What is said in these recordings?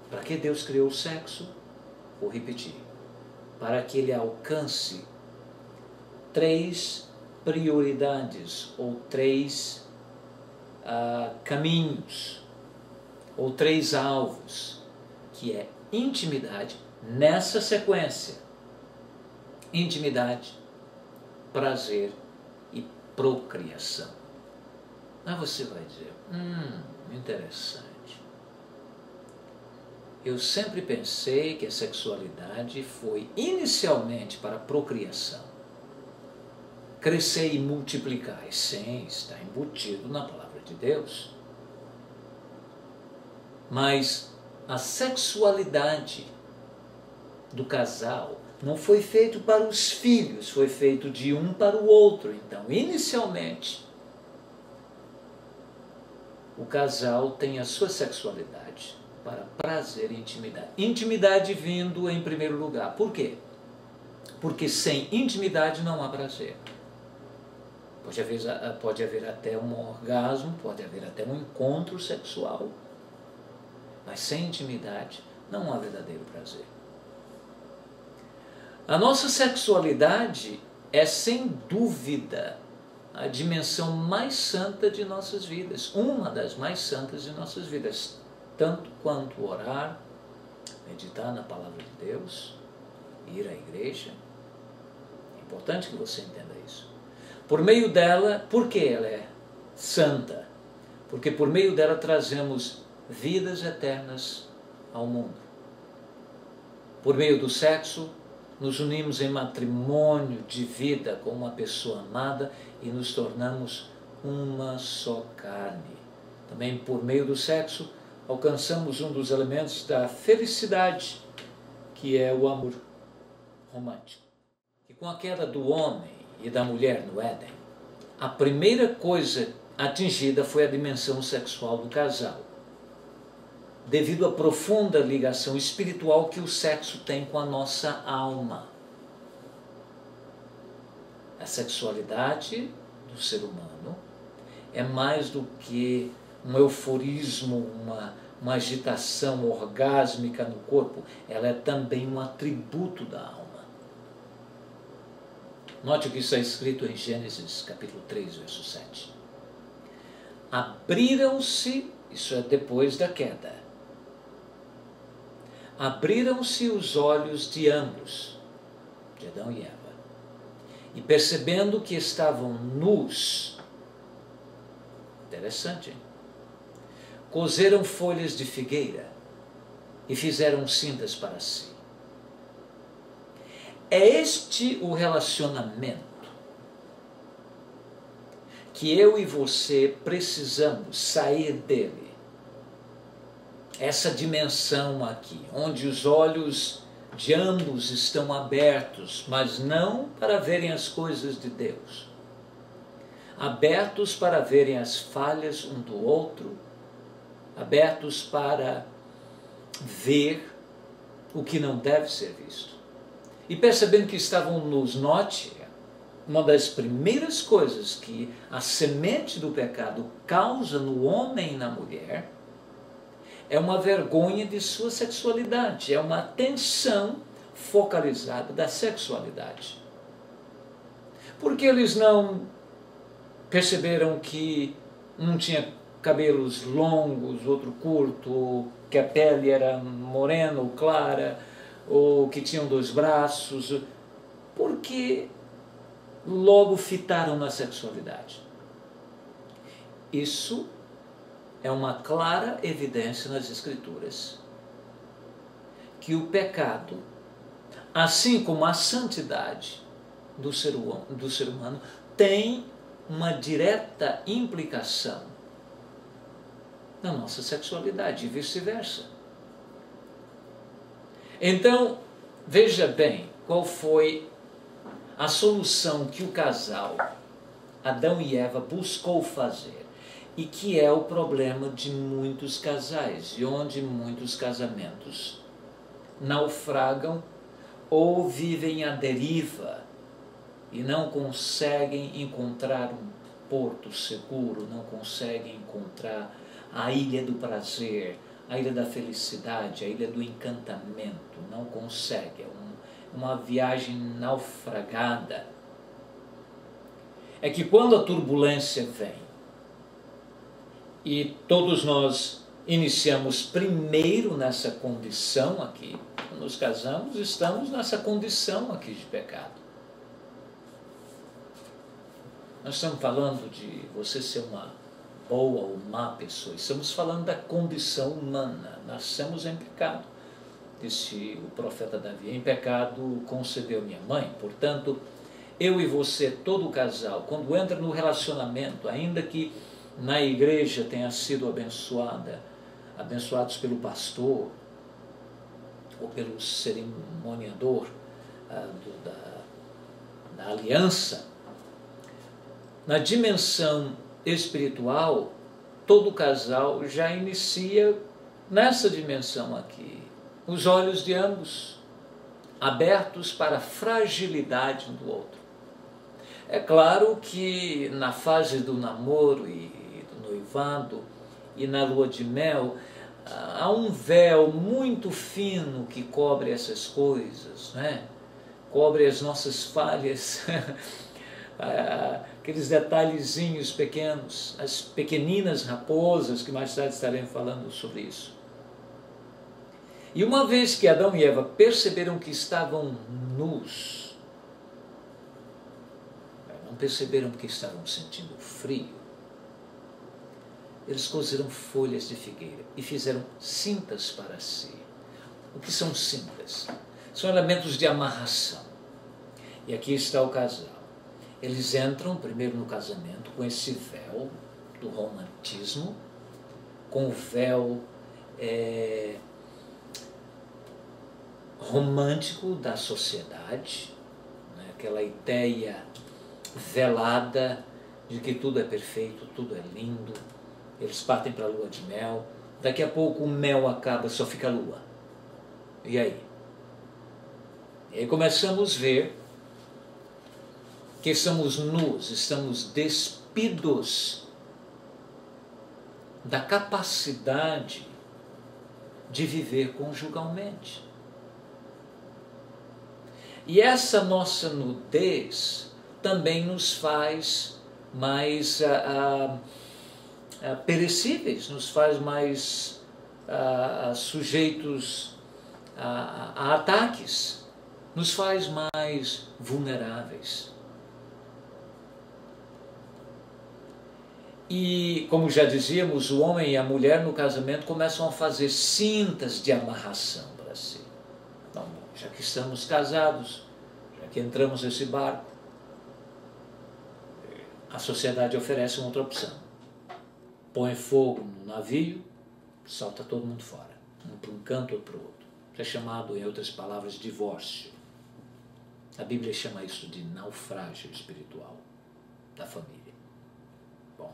Para que Deus criou o sexo? Vou repetir. Para que ele alcance 3 prioridades ou 3 caminhos ou 3 alvos, que é intimidade, nessa sequência: intimidade, prazer e procriação. Aí você vai dizer, interessante. Eu sempre pensei que a sexualidade foi inicialmente para a procriação, crescer e multiplicar. E sim, está embutido na palavra de Deus. Mas a sexualidade do casal não foi feito para os filhos, foi feito de um para o outro. Então, inicialmente, o casal tem a sua sexualidade para prazer e intimidade. Intimidade vindo em primeiro lugar. Por quê? Porque sem intimidade não há prazer. Pode haver até um orgasmo, pode haver até um encontro sexual, mas sem intimidade não há verdadeiro prazer. A nossa sexualidade é, sem dúvida, a dimensão mais santa de nossas vidas, uma das mais santas de nossas vidas, tanto quanto orar, meditar na palavra de Deus, ir à igreja. É importante que você entenda isso. Por meio dela, por que ela é santa? Porque por meio dela trazemos vidas eternas ao mundo. Por meio do sexo, nos unimos em matrimônio de vida com uma pessoa amada e nos tornamos uma só carne. Também por meio do sexo, alcançamos um dos elementos da felicidade, que é o amor romântico. E com a queda do homem e da mulher no Éden, a primeira coisa atingida foi a dimensão sexual do casal, devido à profunda ligação espiritual que o sexo tem com a nossa alma. A sexualidade do ser humano é mais do que um euforismo, uma agitação orgásmica no corpo, ela é também um atributo da alma. Note o que está escrito em Gênesis capítulo 3, verso 7. Abriram-se, isso é depois da queda, abriram-se os olhos de ambos, de Adão e Eva, e percebendo que estavam nus, interessante, hein? Coseram folhas de figueira e fizeram cintas para si. É este o relacionamento que eu e você precisamos sair dele. Essa dimensão aqui, onde os olhos de ambos estão abertos, mas não para verem as coisas de Deus. Abertos para verem as falhas um do outro, abertos para ver o que não deve ser visto. E percebendo que estavam nus, note, uma das primeiras coisas que a semente do pecado causa no homem e na mulher é uma vergonha de sua sexualidade, é uma atenção focalizada da sexualidade. Porque eles não perceberam que um tinha cabelos longos, outro curto, que a pele era morena ou clara, ou que tinham 2 braços, porque logo fitaram na sexualidade. Isso é uma clara evidência nas Escrituras que o pecado, assim como a santidade do ser humano, tem uma direta implicação na nossa sexualidade e vice-versa. Então, veja bem qual foi a solução que o casal Adão e Eva buscou fazer, e que é o problema de muitos casais, e onde muitos casamentos naufragam ou vivem à deriva e não conseguem encontrar um porto seguro, não conseguem encontrar a ilha do prazer, a ilha da felicidade, a ilha do encantamento, não consegue, uma viagem naufragada. É que quando a turbulência vem, e todos nós iniciamos primeiro nessa condição aqui, quando nos casamos, estamos nessa condição aqui de pecado. Nós estamos falando de você ser uma boa ou má pessoa, estamos falando da condição humana, nascemos em pecado. Disse o profeta Davi, em pecado concebeu minha mãe. Portanto, eu e você, todo o casal, quando entra no relacionamento, ainda que na igreja tenha sido abençoados pelo pastor ou pelo cerimoniador da aliança, na dimensão espiritual, todo casal já inicia nessa dimensão aqui. Os olhos de ambos abertos para a fragilidade um do outro. É claro que na fase do namoro e do noivado e na lua de mel, há um véu muito fino que cobre essas coisas, né? Cobre as nossas falhas, aqueles detalhezinhos pequenos, as pequeninas raposas, que mais tarde estaremos falando sobre isso. E uma vez que Adão e Eva perceberam que estavam nus, não perceberam que estavam sentindo frio, eles cozeram folhas de figueira e fizeram cintas para si. O que são cintas? São elementos de amarração. E aqui está o casal. Eles entram primeiro no casamento com esse véu do romantismo, com o véu romântico da sociedade, né? Aquela ideia velada de que tudo é perfeito, tudo é lindo. Eles partem para a lua de mel, daqui a pouco o mel acaba, só fica a lua. E aí? E aí começamos a ver que estamos nus, estamos despidos da capacidade de viver conjugalmente. E essa nossa nudez também nos faz mais perecíveis, nos faz mais sujeitos a ataques, nos faz mais vulneráveis. E, como já dizíamos, o homem e a mulher no casamento começam a fazer cintas de amarração para si. Então, já que estamos casados, já que entramos nesse barco, a sociedade oferece uma outra opção. Põe fogo no navio, salta todo mundo fora, um para um canto ou para o outro. Isso é chamado, em outras palavras, divórcio. A Bíblia chama isso de naufrágio espiritual da família. Bom,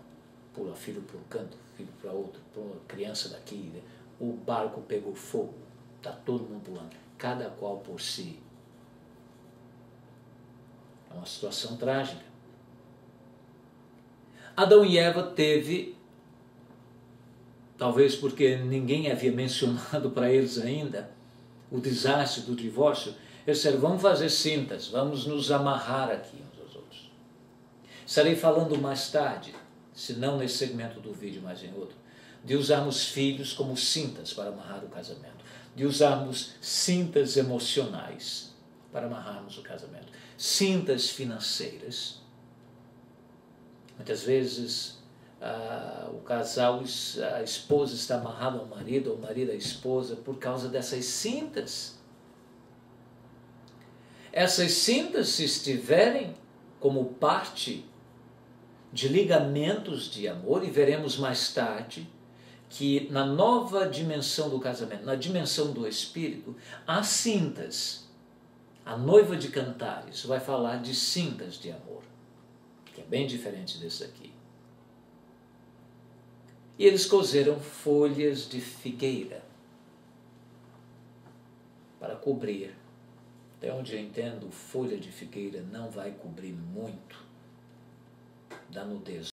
pula filho para um canto, filho para outro, pula criança daqui, né? O barco pegou fogo, está todo mundo pulando, cada qual por si. É uma situação trágica. Adão e Eva teve, talvez porque ninguém havia mencionado para eles ainda, o desastre do divórcio. Eles disseram, vamos fazer cintas, vamos nos amarrar aqui uns aos outros. Estarei falando mais tarde, se não nesse segmento do vídeo, mas em outro, de usarmos filhos como cintas para amarrar o casamento, de usarmos cintas emocionais para amarrarmos o casamento, cintas financeiras. Muitas vezes o casal, a esposa está amarrada ao marido, ou o marido à esposa, por causa dessas cintas. Essas cintas, se estiverem como parte de ligamentos de amor, e veremos mais tarde que na nova dimensão do casamento, na dimensão do espírito, há cintas. A noiva de Cantares vai falar de cintas de amor, que é bem diferente desse aqui. E eles cozeram folhas de figueira para cobrir. Até onde eu entendo, folha de figueira não vai cobrir muito da nudez